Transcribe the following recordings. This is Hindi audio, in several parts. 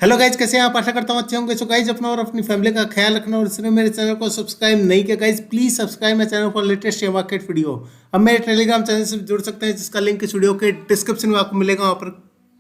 हेलो गाइज, कैसे हैं आप? आशा करता हूँ अच्छे होंगे। सो गाइज, अपना और अपनी फैमिली का ख्याल रखना, और इसमें मेरे चैनल को सब्सक्राइब नहीं किया गाइज, प्लीज सब्सक्राइब मेरे channel for latest share market video. अब मेरे टेलीग्राम चैनल से जुड़ सकते हैं, जिसका लिंक इस वीडियो के डिस्क्रिप्शन में आपको मिलेगा। वहाँ पर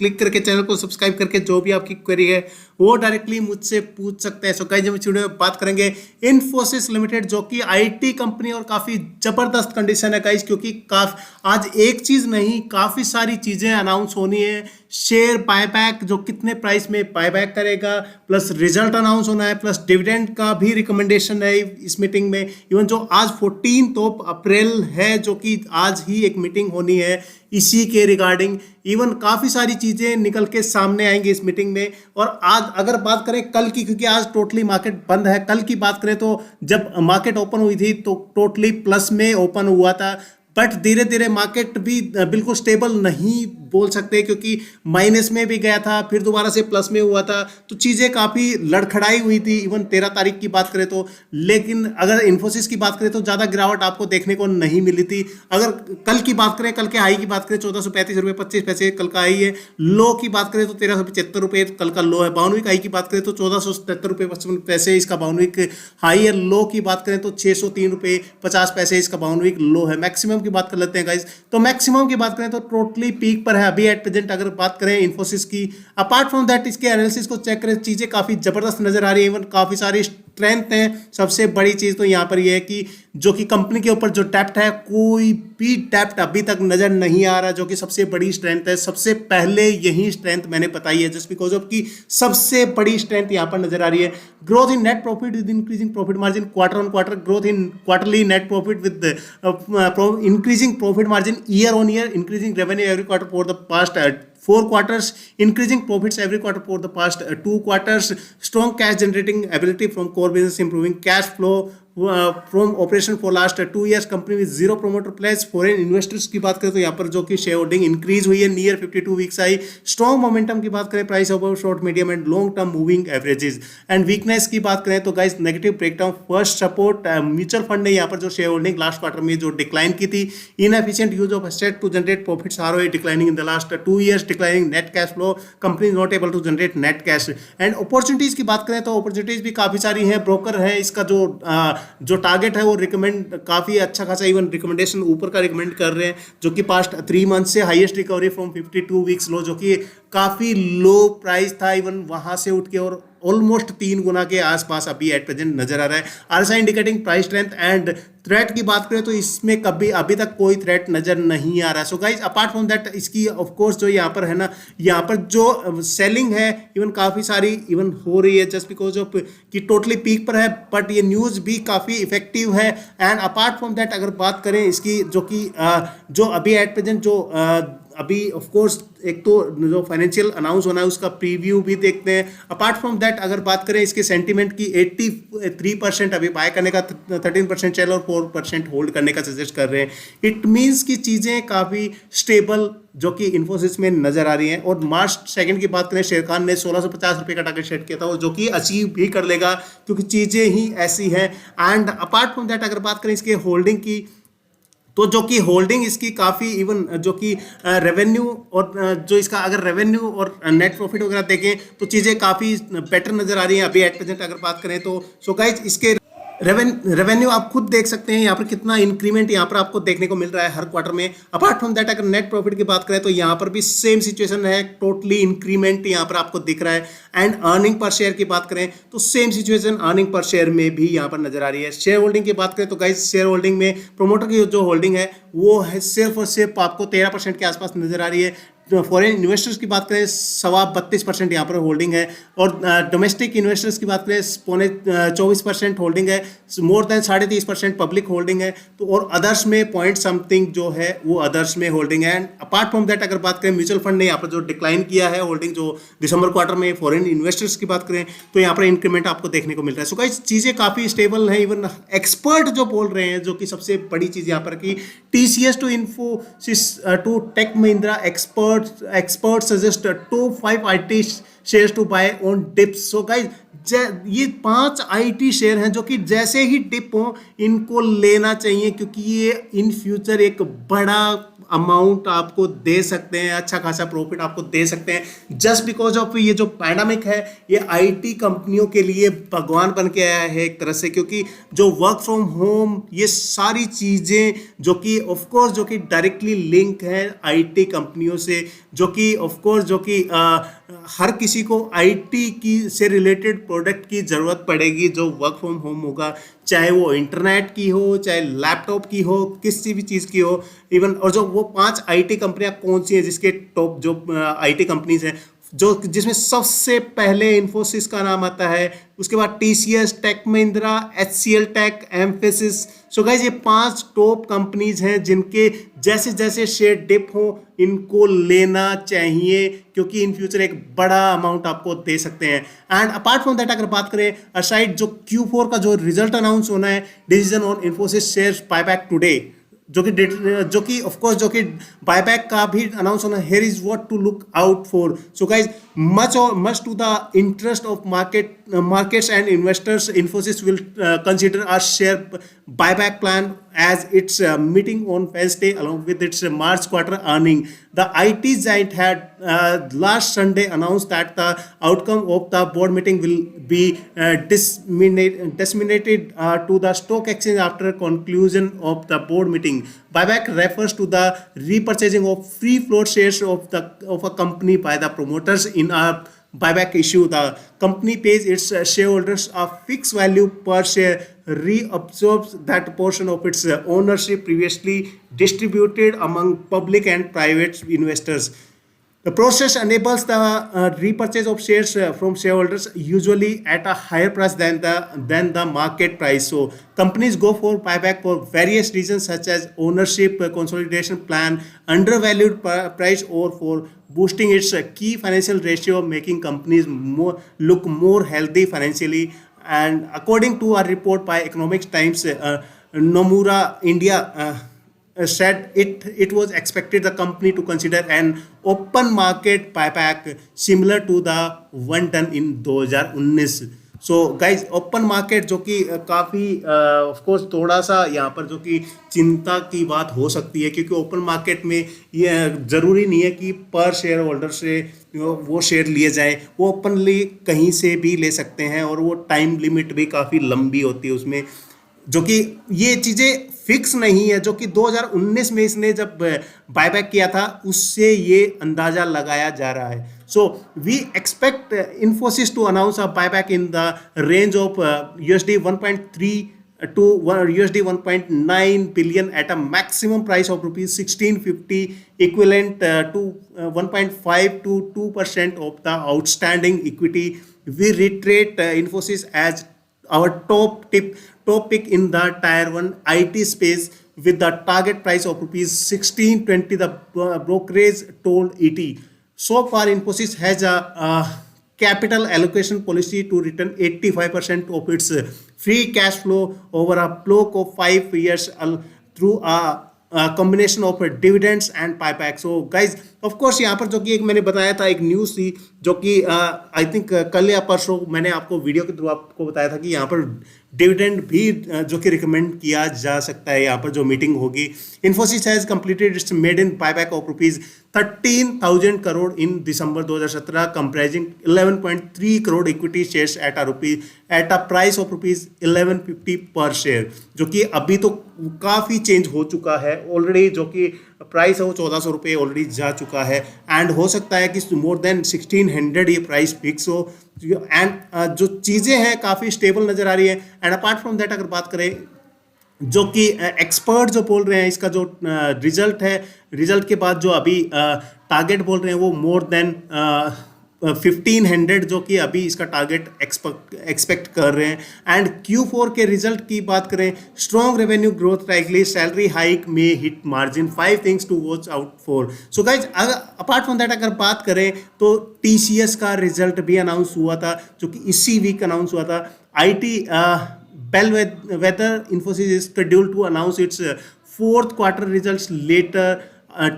क्लिक करके चैनल को सब्सक्राइब करके जो भी आपकी क्वेरी है वो डायरेक्टली मुझसे पूछ सकते हैं। सो गाइज, हम इस वीडियो में बात करेंगे इन्फोसिस लिमिटेड, जो कि आईटी कंपनी और काफी जबरदस्त कंडीशन है गाइज, क्योंकि आज एक चीज नहीं, काफी सारी चीजें अनाउंस होनी है। शेयर बायबैक, जो कितने प्राइस में बायबैक करेगा, प्लस रिजल्ट अनाउंस होना है, प्लस डिविडेंड का भी रिकमेंडेशन है इस मीटिंग में। इवन जो आज 14 अप्रैल है, जो कि आज ही एक मीटिंग होनी है इसी के रिगार्डिंग। इवन काफ़ी सारी चीज़ें निकल के सामने आएंगी इस मीटिंग में। और आज अगर बात करें कल की, क्योंकि आज टोटली मार्केट बंद है, कल की बात करें तो जब मार्केट ओपन हुई थी तो टोटली प्लस में ओपन हुआ था। बट धीरे धीरे मार्केट भी बिल्कुल स्टेबल नहीं बोल सकते, क्योंकि माइनस में भी गया था, फिर दोबारा से प्लस में हुआ था। तो चीज़ें काफ़ी लड़खड़ाई हुई थी इवन 13 तारीख की बात करें तो। लेकिन अगर इन्फोसिस की बात करें तो ज़्यादा गिरावट आपको देखने को नहीं मिली थी। अगर कल की बात करें, कल के हाई की बात करें 1435 रुपये 25 पैसे कल का हाई है। लो की बात करें तो 1375 रुपये कल का लो है। 52वीं हाई की बात करें तो 1477 रुपये 55 पैसे इसका 52वीं हाई है। लो की बात करें तो 603 रुपये 50 पैसे इसका 52वीं लो है। मैक्सिमम की बात कर लेते हैं गाइज, तो मैक्सिमम की बात करें तो टोटली पीक पर है अभी एट प्रेजेंट। अगर बात करें इन्फोसिस की, अपार्ट फ्रॉम दैट इसके एनालिसिस को चेक करें, चीजें काफी जबरदस्त नजर आ रही है। इवन काफी सारी स्ट्रेंथ है। सबसे बड़ी चीज तो यहाँ पर यह है कि जो कि कंपनी के ऊपर जो डेप्ट है, कोई भी डेप्ट अभी तक नजर नहीं आ रहा, जो कि सबसे बड़ी स्ट्रेंथ है। सबसे पहले यही स्ट्रेंथ मैंने बताई है, जस्ट बिकॉज ऑफ की सबसे बड़ी स्ट्रेंथ यहाँ पर नजर आ रही है। Growth in net profit with increasing profit margin, quarter on quarter growth in quarterly net profit with increasing profit margin year on year, increasing revenue every quarter for the past 4 quarters, increasing profits every quarter for the past 2 quarters, strong cash generating ability from core business, improving cash flow from operation for last 2 years, company with zero promoter pledge। Foreign investors की बात करें तो यहाँ पर जो कि शेयर होल्डिंग इंक्रीज हुई है near 52 weeks I. Strong momentum की बात करें, price over short medium and long term moving averages. And weakness की बात करें तो guys, negative breakdown. First support mutual fund ने यहाँ पर जो शेयर होल्डिंग लास्ट क्वार्टर में जो डिक्लाइन की थी, inefficient use of asset to generate profits, ROI declining in the last 2 years, declining net cash flow, company not able to generate net cash. And opportunities की बात करें तो अपॉर्चुनिटीज भी काफी सारी हैं। ब्रोकर है, इसका जो टारगेट है वो रिकमेंड काफी अच्छा खासा, इवन रिकमेंडेशन ऊपर का रिकमेंड कर रहे हैं, जो कि पास्ट 3 मंथ से highest recovery from 52 weeks low, जो कि काफी लो प्राइस था। इवन वहां से उठ के और ऑलमोस्ट 3 गुना के आसपास अभी एट प्रेजेंट नजर आ रहा है। RSI indicating price strength. And threat की बात करें तो इसमें कभी अभी तक कोई थ्रेट नजर नहीं आ रहा है। सो गाइज, अपार्ट फ्रॉम दैट इसकी ऑफ कोर्स जो यहाँ पर है ना, यहाँ पर जो सेलिंग है इवन काफी सारी इवन हो रही है, जस्ट बिकॉज ऑफ कि टोटली पीक पर है। बट ये न्यूज भी काफी इफेक्टिव है। एंड अपार्ट फ्रॉम दैट अगर बात करें इसकी, जो कि जो अभी एट प्रेजेंट जो अभी ऑफ कोर्स एक तो जो फाइनेंशियल अनाउंस होना है उसका प्रीव्यू भी देखते हैं। अपार्ट फ्रॉम दैट अगर बात करें इसके सेंटीमेंट की, 83% अभी बाय करने का, 13% सेल और 4% होल्ड करने का सजेस्ट कर रहे हैं। इट मीन्स की चीज़ें काफ़ी स्टेबल जो कि इन्फोसिस में नजर आ रही हैं। और मार्च 2 की बात करें, शेर खान ने 1650 रुपये का टारगेट सेट किया था, जो कि अचीव भी कर लेगा, क्योंकि चीज़ें ही ऐसी हैं। एंड अपार्ट फ्रॉम दैट अगर बात करें इसके होल्डिंग की, तो जो कि होल्डिंग इसकी काफ़ी इवन जो कि रेवेन्यू और जो इसका अगर रेवेन्यू और नेट प्रॉफिट वगैरह देखें तो चीज़ें काफ़ी बेटर नज़र आ रही हैं अभी एट प्रेजेंट अगर बात करें तो। सो गाइज, इसके रेवेन्यू आप खुद देख सकते हैं यहाँ पर कितना इंक्रीमेंट यहाँ पर आपको देखने को मिल रहा है हर क्वार्टर में। अपार्ट फ्रॉम दैट अगर नेट प्रॉफिट की बात करें तो यहाँ पर भी सेम सिचुएशन है, टोटली इंक्रीमेंट यहाँ पर आपको दिख रहा है। एंड अर्निंग पर शेयर की बात करें तो same situation earning per share में भी यहाँ पर नजर आ रही है। शेयर होल्डिंग की बात करें तो गाइस, शेयर होल्डिंग में प्रोमोटर की जो होल्डिंग है वो है सिर्फ और सिर्फ आपको 13% के आसपास नजर आ रही है। फॉरेन इन्वेस्टर्स की बात करें 32.25% यहाँ पर होल्डिंग है। और डोमेस्टिक इन्वेस्टर्स की बात करें 24% होल्डिंग है। मोर देन 33% पब्लिक होल्डिंग है। तो और अदर्स में पॉइंट समथिंग जो है वो अदर्स में होल्डिंग है। एंड अपार्ट फ्रॉम दैट अगर बात करें म्यूचुअल फंड ने यहाँ पर जो डिक्लाइन किया है होल्डिंग जो दिसंबर क्वार्टर में, फॉरेन इन्वेस्टर्स की बात करें तो यहाँ पर इंक्रीमेंट आपको देखने को मिल रहा है। सो गाइस, चीज़ें काफ़ी स्टेबल हैं। इवन एक्सपर्ट जो बोल रहे हैं, जो कि सबसे बड़ी चीज़ यहाँ पर की TCS to Infosys to Tech Mahindra experts suggest top 5 IT shares to buy on dips। So guys, ये 5 IT शेयर हैं जो कि जैसे ही डिप हो इनको लेना चाहिए, क्योंकि ये इन फ्यूचर एक बड़ा अमाउंट आपको दे सकते हैं, अच्छा खासा प्रॉफिट आपको दे सकते हैं, जस्ट बिकॉज ऑफ ये जो पैंडमिक है ये आईटी कंपनियों के लिए भगवान बन के आया है एक तरह से, क्योंकि जो वर्क फ्रॉम होम ये सारी चीज़ें जो कि ऑफ कोर्स जो कि डायरेक्टली लिंक है आईटी कंपनियों से, जो कि ऑफ कोर्स जो कि हर किसी को आईटी की से रिलेटेड प्रोडक्ट की ज़रूरत पड़ेगी जो वर्क फ्रॉम होम होगा, चाहे वो इंटरनेट की हो, चाहे लैपटॉप की हो, किसी भी चीज़ की हो इवन। और जो वो 5 आईटी कंपनियां कौन सी हैं जिसके टॉप जो आईटी कंपनीज हैं, जो जिसमें सबसे पहले इन्फोसिस का नाम आता है, उसके बाद TCS, Tech Mahindra, HCL Tech, Mphasis. So guys ये 5 टॉप कंपनीज हैं जिनके जैसे जैसे शेयर डिप हो इनको लेना चाहिए, क्योंकि इन फ्यूचर एक बड़ा अमाउंट आपको दे सकते हैं। एंड अपार्ट फ्रॉम दैट अगर बात करें असाइड जो Q4 का जो रिजल्ट अनाउंस होना है, decision on Infosys shares buyback today, जो कि ऑफ कोर्स जो कि बायबैक का भी अनाउंस होना, here is what to look out for. So guys much to the interest of markets and investors, Infosys will consider a share buyback plan as its meeting on Wednesday along with its March quarter earning. The IT giant had last Sunday announced that the outcome of the board meeting will be disseminated to the stock exchange after conclusion of the board meeting. Buyback refers to the repurchasing of free float shares of a company by the promoters in a buyback issue. The company pays its shareholders a fixed value per share, reabsorbs that portion of its ownership previously distributed among public and private investors. The process enables the repurchase of shares from shareholders, usually at a higher price than the market price. So companies go for buyback for various reasons such as ownership consolidation plan, undervalued price, or for boosting its key financial ratio, making companies look more healthy financially. And according to a report by Economics Times, Nomura India said it was expected the company to consider an open market buyback similar to the one done in 2019. So guys open market जो कि काफ़ी ऑफ कोर्स थोड़ा सा यहाँ पर जो कि चिंता की बात हो सकती है, क्योंकि ओपन मार्केट में ये ज़रूरी नहीं है कि पर शेयर होल्डर से वो शेयर लिए जाएं, वो ओपनली कहीं से भी ले सकते हैं, और वो टाइम लिमिट भी काफ़ी लंबी होती है उसमें, जो कि ये चीज़ें फिक्स नहीं है, जो कि 2019 में इसने जब बायबैक किया था उससे ये अंदाज़ा लगाया जा रहा है. So we expect Infosys to announce a buyback in the range of USD 1.3 to USD 1.9 billion at a maximum price of rupees 1650, equivalent to 1.5 to 2% of the outstanding equity. We reiterate Infosys as our top pick in the tier 1 IT space with the target price of rupees 1620, the brokerage told ET. So far Infosys has a capital allocation policy to return 85% of its free cash flow over a block of 5 years through a combination of dividends and buyback. So guys, of course यहाँ पर जो कि एक मैंने बताया था, एक न्यूज़ थी जो कि आई थिंक कल या परसों मैंने आपको वीडियो के थ्रू आपको बताया था कि यहाँ पर डिविडेंड भी जो कि रिकमेंड किया जा सकता है यहाँ पर जो मीटिंग होगी. Infosys has completed it's made in buyback of rupees 13,000 crore in December 2017, comprising 11.3 crore equity shares at a price of rupees 1150 पर शेयर, जो कि अभी तो काफ़ी चेंज हो चुका है ऑलरेडी, जो कि प्राइस है वो 1400 रुपये ऑलरेडी जा चुका है, एंड हो सकता है कि मोर देन 1600 ये प्राइस फिक्स हो, एंड जो चीज़ें हैं काफ़ी स्टेबल नज़र आ रही है. एंड अपार्ट फ्रॉम दैट अगर बात करें जो कि एक्सपर्ट जो बोल रहे हैं इसका जो रिजल्ट है, रिजल्ट के बाद जो अभी टारगेट बोल रहे हैं वो मोर देन 1500 जो कि अभी इसका टारगेट एक्सपेक्ट कर रहे हैं. एंड Q4 के रिजल्ट की बात करें, strong revenue growth likely, salary hike में hit margin, 5 things to watch out for. So guys apart from that अगर बात करें तो TCS का रिजल्ट भी अनाउंस हुआ था जो कि इसी वीक अनाउंस हुआ था. IT Bellwether Infosys is scheduled to announce its fourth quarter results later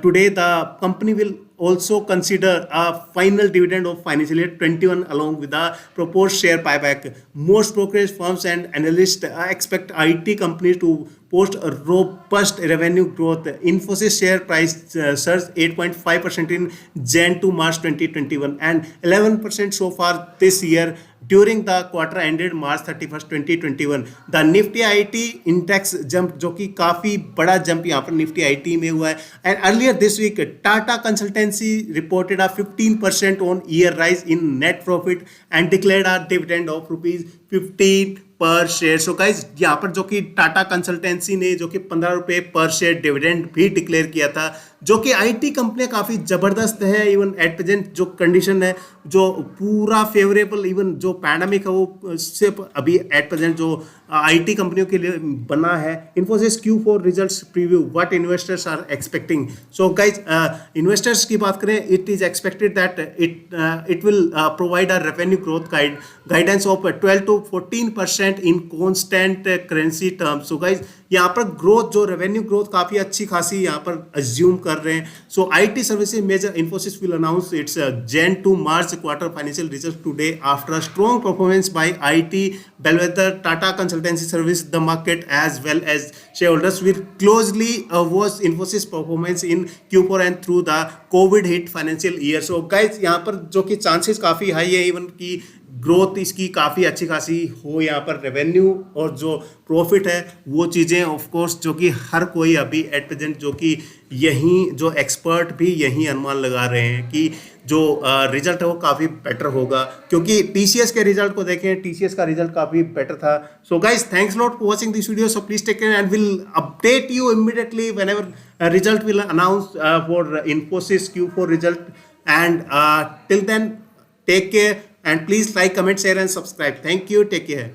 today. The company will also consider a final dividend of financial year 21 along with a proposed share buyback. Most brokerage firms and analysts expect IT companies to post a robust revenue growth. Infosys share price surged 8.5% in Jan to March 2021 and 11% so far this year during the quarter ended March 31st 2021. The Nifty IT index jump, जो कि काफ़ी बड़ा जंप यहाँ पर निफ्टी IT में हुआ है. And earlier this week Tata Consultancy reported a 15% on year rise in net profit and declared a dividend of ₹15 पर शेयर. सो गाइज यहाँ पर जो कि टाटा कंसल्टेंसी ने जो कि ₹15 पर शेयर डिविडेंड भी डिक्लेयर किया था, जो कि आईटी कंपनियां काफ़ी ज़बरदस्त है. इवन एट प्रेजेंट जो कंडीशन है जो पूरा फेवरेबल, इवन जो पैंडमिक है वो सिर्फ अभी एट प्रेजेंट जो आईटी कंपनियों के लिए बना है. Infosys Q4 results preview, what investors are expecting. So guys investors की बात करें, it is expected that it will provide a revenue growth guidance of 12 to 14% in constant currency terms. So guys यहाँ पर ग्रोथ, जो रेवेन्यू ग्रोथ काफ़ी अच्छी खासी यहाँ पर अज्यूम कर रहे हैं. So IT services major Infosys will announce its Jan to March quarter financial result today after a strong performance by IT bellwether Tata Consultancy Service. The market as well as shareholders will closely watch Infosys performance in Q4 and through the COVID hit financial year. So guys यहाँ पर जो कि चांसेस काफ़ी हाई है इवन की ग्रोथ इसकी काफ़ी अच्छी खासी हो. यहाँ पर रेवेन्यू और जो प्रॉफिट है वो चीज़ें ऑफ कोर्स जो कि हर कोई अभी एट प्रेजेंट जो कि यहीं जो एक्सपर्ट भी यही अनुमान लगा रहे हैं कि जो रिजल्ट है वो काफ़ी बेटर होगा, क्योंकि टीसीएस के रिजल्ट को देखें, टीसीएस का रिजल्ट काफ़ी बेटर था. So guys thanks lot for watching this video. So please take care and will update you immediately whenever result will announce for Infosys Q4 result. And till then take care and please like, comment, share and subscribe. Thank you. Take care.